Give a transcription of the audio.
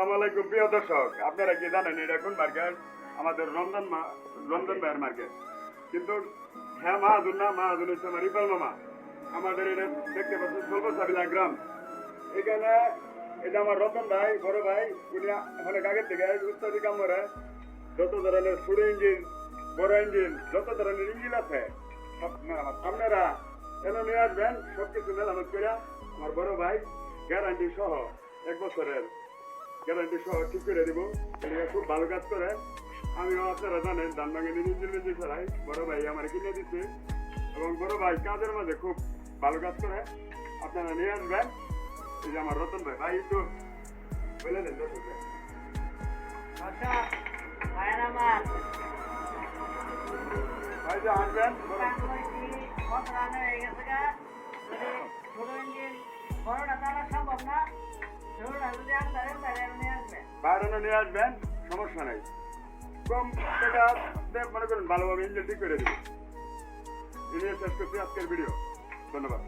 আসসালামু আলাইকুম প্রিয় দর্শক, আপনারা কি জানেন এটা কোন মার্কেট? আমাদের রমজান ভাইয়ের মার্কেট। কিন্তু হ্যাঁ মাহাজুন না, মাহাজুন হচ্ছে আমার ইকবাল মামা। আমাদের এটা দেখতে পাচ্ছেন সর্বসাবিলা গ্রাম। এখানে এটা আমার রতন ভাই, বড় ভাই, উনি অনেক আগের থেকে উস্তাদি কাম করে। যত ধরনের ছোট ইঞ্জিন, বড় ইঞ্জিন, যত ধরনের ইঞ্জিন আছে আপনারা এনে নিয়ে আসবেন। সবকিছু মেলামত করে আমার বড় ভাই গ্যারান্টি সহ 1 বছরের গ্যারান্টি সহ ঠিক করে দিব। এটা খুব ভালো কাজ করে। আমিও আপনারা জানেন ধান ভাঙে নিজে চালাই, বড় ভাই আমার কিনে দিচ্ছে এবং বড় ভাই কাজের মাঝে খুব ভালো কাজ করে। আপনারা নিয়ে আসবেন। এই যে আমার রতন ভাই, ভাই একটু বলে দেন দর্শকদের। ভাই যে আসবেন বাইরে নিয়ে আসবেন, সমস্যা নাই। কম টাকা মনে করেন ভালোভাবে ইঞ্জিন ঠিক করে দেবেন। এই নিয়ে শেষ করছি আজকের ভিডিও। ধন্যবাদ।